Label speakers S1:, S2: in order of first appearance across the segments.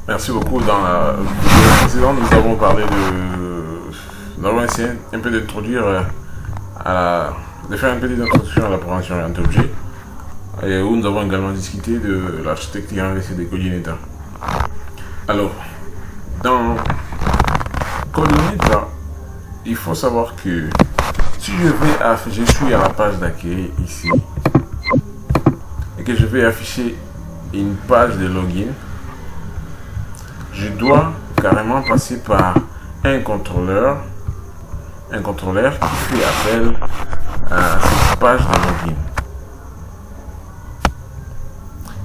S1: Merci beaucoup. Dans la vidéo précédente, nous avons parlé de. Nous avons essayé un peu d'introduire de faire une petite introduction à la prévention orientée-objet, et où nous avons également discuté de l'architecture RVC des coordinates. Alors, dans coordinates, il faut savoir que si je suis à la page d'accueil ici, et que je vais afficher une page de login, je dois carrément passer par un contrôleur qui fait appel à cette page de login.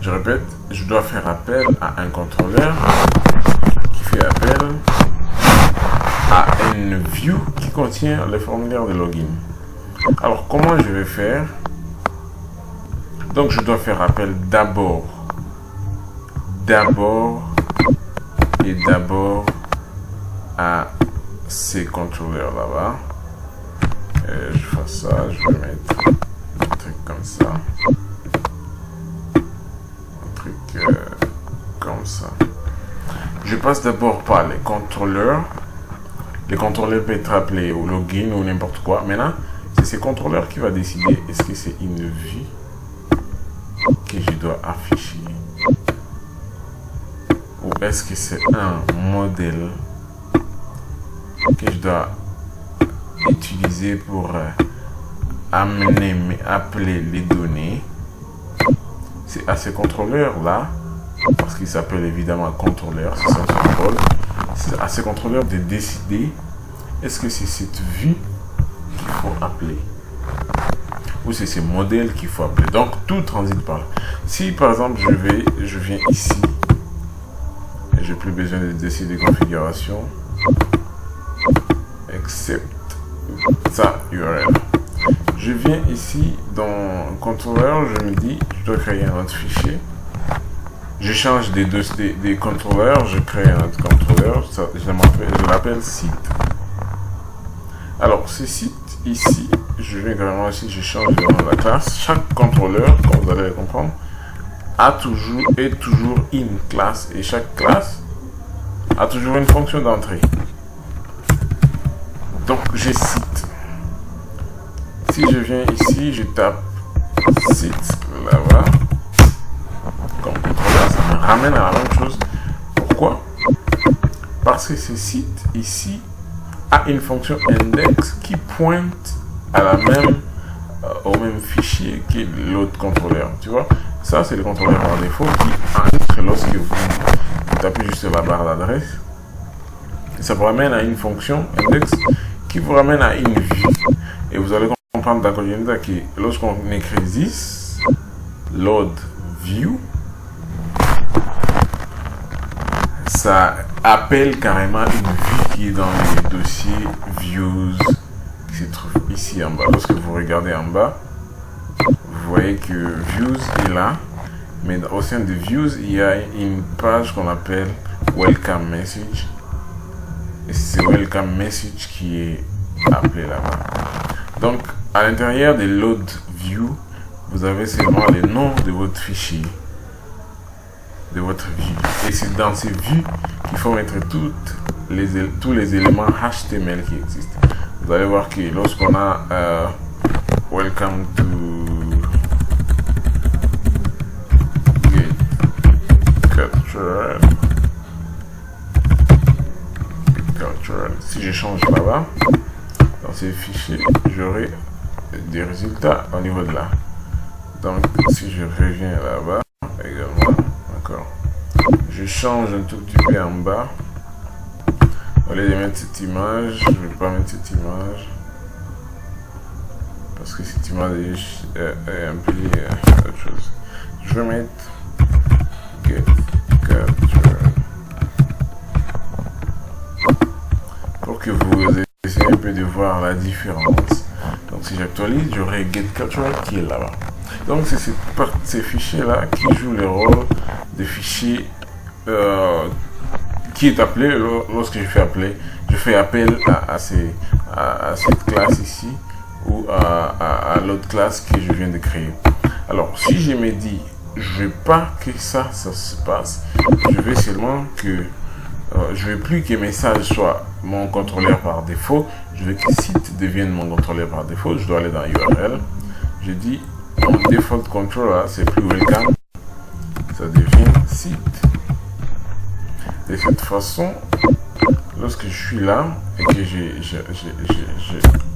S1: Je répète, je dois faire appel à un contrôleur qui fait appel à une view qui contient le formulaire de login. Alors, comment je vais faire? Donc, je dois faire appel d'abord à ces contrôleurs là-bas. Je fais ça, je vais mettre un truc comme ça. Comme ça. Je passe d'abord par les contrôleurs. Les contrôleurs peuvent être appelés au login ou n'importe quoi. Maintenant, c'est ces contrôleurs qui va décider est-ce que c'est une vue que je dois afficher ou est-ce que c'est un modèle que je dois utiliser pour appeler les données. C'est à ces contrôleurs là, parce qu'ils s'appellent évidemment contrôleurs, c'est ça son rôle. C'est à ces contrôleurs de décider est-ce que c'est cette vue qu'il faut appeler ou c'est ces modèles qu'il faut appeler. Donc tout transite par là. Si par exemple je viens ici et j'ai plus besoin de décider de configuration except ça URL. Je viens ici dans contrôleur, je me dis je dois créer un autre fichier. Je change des contrôleurs, je crée un autre contrôleur, je l'appelle site. Alors ce site ici, je viens carrément ici, je change le nom de la classe. Chaque contrôleur, comme vous allez le comprendre, est toujours une classe et chaque classe a toujours une fonction d'entrée. Donc je cite. Si je viens ici, je tape site là-bas comme contrôleur, ça me ramène à la même chose. Pourquoi? Parce que ce site ici a une fonction index qui pointe à au même fichier que l'autre contrôleur. Tu vois, ça c'est le contrôleur par défaut qui entre lorsque vous tapez juste la barre d'adresse. Ça vous ramène à une fonction index qui vous ramène à une vue. Et vous allez comprendre dans Coordinator que lorsqu'on écrit this load view, ça appelle carrément une vue qui est dans les dossiers views qui se trouve ici en bas. Lorsque vous regardez en bas, vous voyez que views est là, mais au sein de views, il y a une page qu'on appelle welcome message. Et c'est welcome message qui est appelé là-bas. Donc, à l'intérieur de load view, vous avez seulement le nom de votre fichier, de votre vue. Et c'est dans ces vues qu'il faut mettre tous les éléments HTML qui existent. Vous allez voir que lorsqu'on a welcome to cultural, si je change là-bas, dans ces fichiers, j'aurai des résultats au niveau de là. Donc, si je reviens là-bas, également, encore, je change un tout petit peu en bas. Au lieu de mettre cette image, je ne vais pas mettre cette image parce que cette image implique autre chose. Je vais mettre get capture pour que vous essayez un peu de voir la différence. Donc si j'actualise, j'aurai get capture qui est là-bas. Donc c'est ces fichiers là qui jouent le rôle de fichiers qui est appelé lorsque je fais appel à cette classe ici ou à l'autre classe que je viens de créer. Alors si je me dis je veux pas que ça se passe, Je veux seulement que je veux plus que message soit mon contrôleur par défaut. Je veux que site devienne mon contrôleur par défaut. Je dois aller dans URL. Je dis mon default controller, c'est plus welcome. Ça devient site. De cette façon, lorsque je suis là et que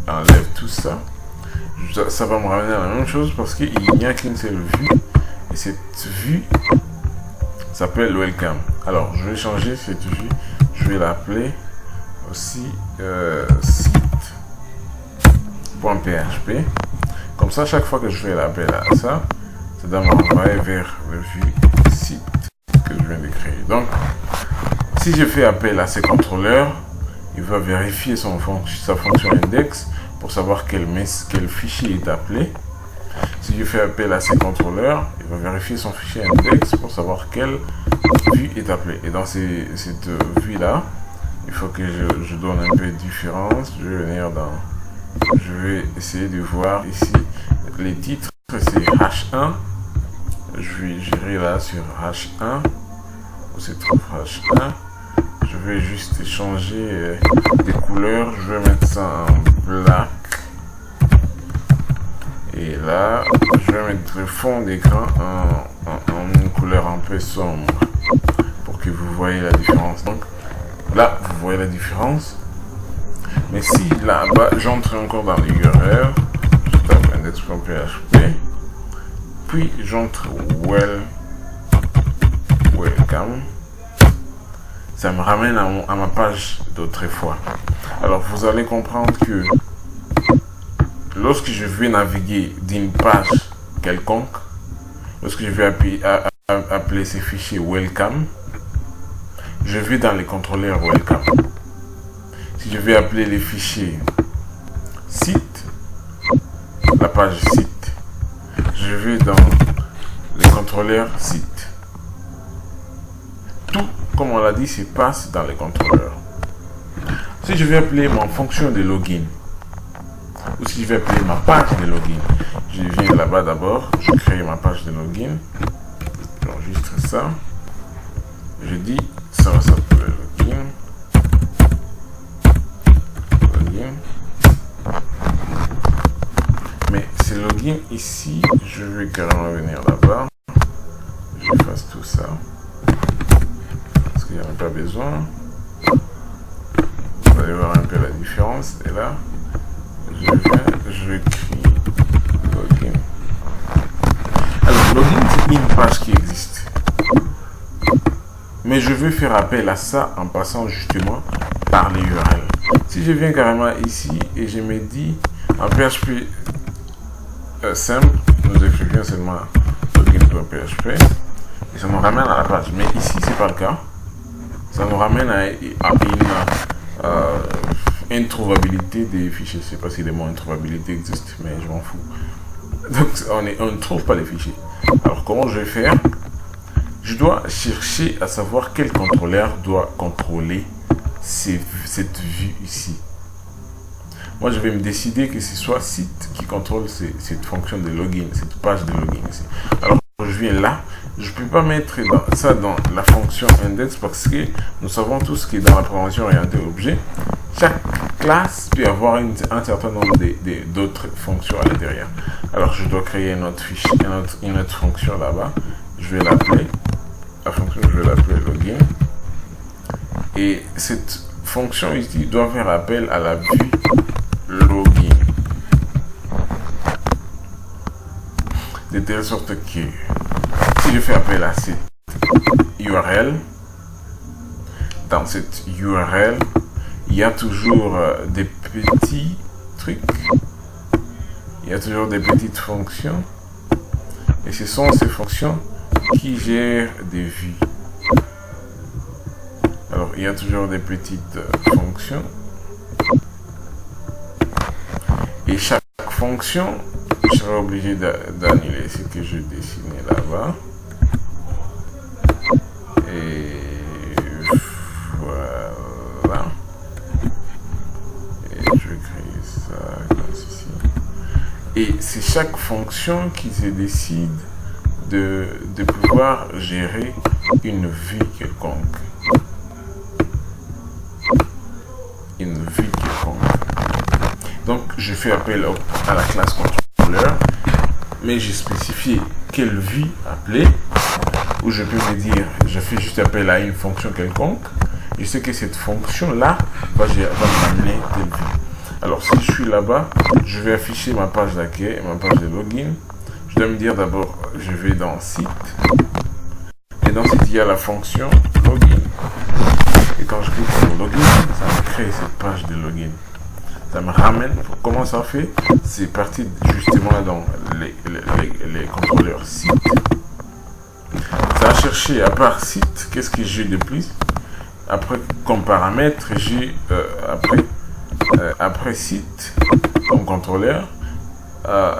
S1: j'enlève tout ça, ça va me ramener à la même chose parce qu'il n'y a qu'une seule vue. Et cette vue s'appelle welcome. Alors, je vais changer cette vue. Je vais l'appeler aussi site.php. Comme ça, chaque fois que je fais l'appel à ça, ça doit m'envoyer vers la vue site que je viens de créer. Donc, si je fais appel à ce contrôleur, il va vérifier sa fonction index pour savoir quel fichier est appelé. Si je fais appel à ce contrôleur, il va vérifier son fichier index pour savoir quelle vue est appelée. Et dans cette vue-là, il faut que je donne un peu de différence. Je vais venir dans... Je vais essayer de voir ici les titres, c'est H1. J'irai là sur H1, où se trouve H1. Je vais juste changer des couleurs. Je vais mettre ça en black. Et là, je vais mettre le fond d'écran en une couleur un peu sombre pour que vous voyez la différence. Donc là, vous voyez la différence. Mais si là-bas, j'entre encore dans l'URL, je tape index.php, puis j'entre welcome, ça me ramène à ma page d'autrefois. Alors vous allez comprendre que lorsque je vais naviguer d'une page quelconque, lorsque je vais appeler ces fichiers welcome, je vais dans les contrôleurs welcome. Si je vais appeler les fichiers site, la page site, je vais dans les contrôleurs site. Tout, comme on l'a dit, se passe dans les contrôleurs. Si je vais appeler ma fonction de login, ou si je vais appeler ma page de login, je viens là-bas d'abord, je crée ma page de login, j'enregistre ça, je dis ça va s'appeler login. Mais ce login ici, je vais carrément venir là-bas. Je fasse tout ça. Parce qu'il n'y en a pas besoin. Vous allez voir un peu la différence. Et là, je crie login. Alors, login, c'est une page qui existe. Mais je veux faire appel à ça en passant justement par les URL. Si je viens carrément ici et je me dis en PHP simple, nous écrivions seulement login.php et ça nous ramène à la page. Mais ici, c'est pas le cas. Ça nous ramène à une introuvabilité des fichiers. Je ne sais pas si le mot introuvabilité existe, mais je m'en fous. Donc, on ne trouve pas les fichiers. Alors, comment je vais faire? Je dois chercher à savoir quel contrôleur doit contrôler cette vue ici. Moi, je vais me décider que ce soit site qui contrôle cette fonction de login, cette page de login ici. Alors, je viens là. Je ne peux pas mettre ça dans la fonction index parce que nous savons tous que dans la programmation orientée objet, chaque classe peut avoir un certain nombre d'autres fonctions à l'intérieur. Alors, je dois créer un autre fichier, une autre fonction là-bas. Je vais l'appeler, la fonction, je vais l'appeler login. Et cette fonction ici doit faire appel à la vue login. De telle sorte que si je fais appel à cette URL, dans cette URL, il y a toujours des petits trucs, il y a toujours des petites fonctions, et ce sont ces fonctions qui gèrent des vues. Alors, il y a toujours des petites fonctions, et chaque fonction, je serai obligé d'annuler ce que je dessinais là-bas. Et voilà. Et je vais créer ça comme ceci. Et c'est chaque fonction qui se décide de pouvoir gérer une vue quelconque. Une vue quelconque. Donc, je fais appel à la classe contrôleur, mais j'ai spécifié quelle vue appeler, où je peux me dire, je fais juste appel à une fonction quelconque. Je sais que cette fonction-là va m'amener telle vue. Alors, si je suis là-bas, je vais afficher ma page d'accueil, ma page de login. Je dois me dire d'abord, je vais dans site. Et dans site, il y a la fonction login. Et quand je clique sur login, ça me crée cette page de login. Ça me ramène. Comment ça fait? C'est parti justement dans les contrôleurs site. Ça a cherché à part site, qu'est-ce que j'ai de plus? Après, comme paramètre, j'ai après site comme contrôleur.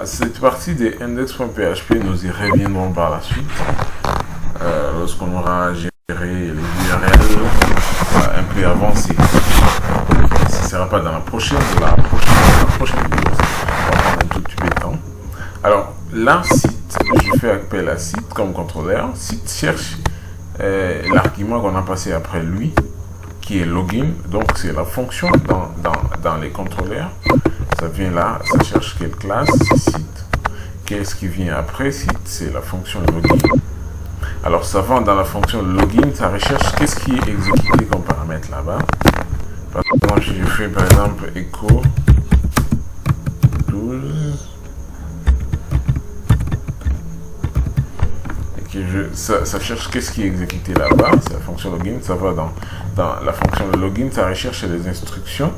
S1: Cette partie des index.php, nous y reviendrons par la suite lorsqu'on aura géré les URL un peu avancé. Ce ne sera pas dans la prochaine vidéo, on va prendre un tout petit peu de temps. Alors là, site, je fais appel à site comme contrôleur. Site cherche l'argument qu'on a passé après lui, qui est login. Donc c'est la fonction dans les contrôleurs. Ça vient là, ça cherche quelle classe, c'est site. Qu'est-ce qui vient après site? C'est la fonction login. Alors ça va dans la fonction login, ça recherche qu'est-ce qui est exécuté comme paramètre là-bas. Par exemple, si je fais par exemple echo 12 et que ça cherche qu'est-ce qui est exécuté là-bas, c'est la fonction login. Ça va dans la fonction login, ça recherche les instructions.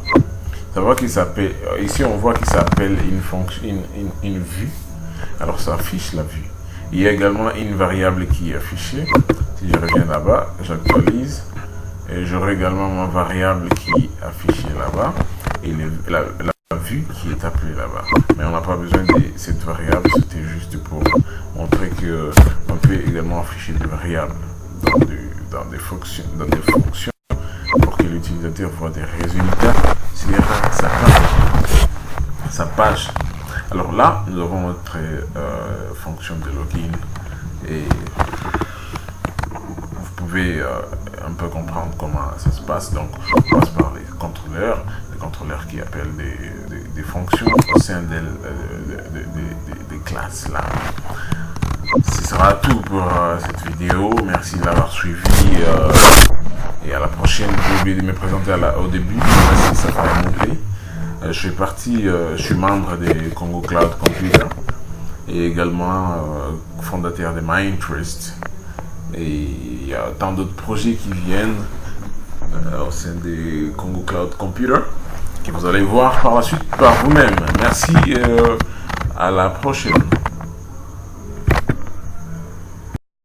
S1: Ça voit qu'il s'appelle, ici on voit qu'il s'appelle une vue. Alors ça affiche la vue. Il y a également une variable qui est affichée. Si je reviens là-bas, j'actualise et j'aurai également ma variable qui est affichée là-bas et la vue qui est appelée là-bas. Mais on n'a pas besoin de cette variable, c'était juste pour montrer que on peut également afficher des variables dans des fonctions pour que l'utilisateur voit des résultats sur sa page. Alors là, nous avons notre fonction de login et vous pouvez un peu comprendre comment ça se passe. Donc, on passe par les contrôleurs qui appellent des fonctions au sein des classes là. Ce sera tout pour cette vidéo. Merci de l'avoir suivi et à la prochaine. J'ai oublié de me présenter au début. Merci, ça fera monter. Je suis membre des Congo Cloud Computer et également fondateur de MyInterest. Et il y a tant d'autres projets qui viennent au sein des Congo Cloud Computer que vous allez voir par la suite par vous-même. Merci, à la prochaine.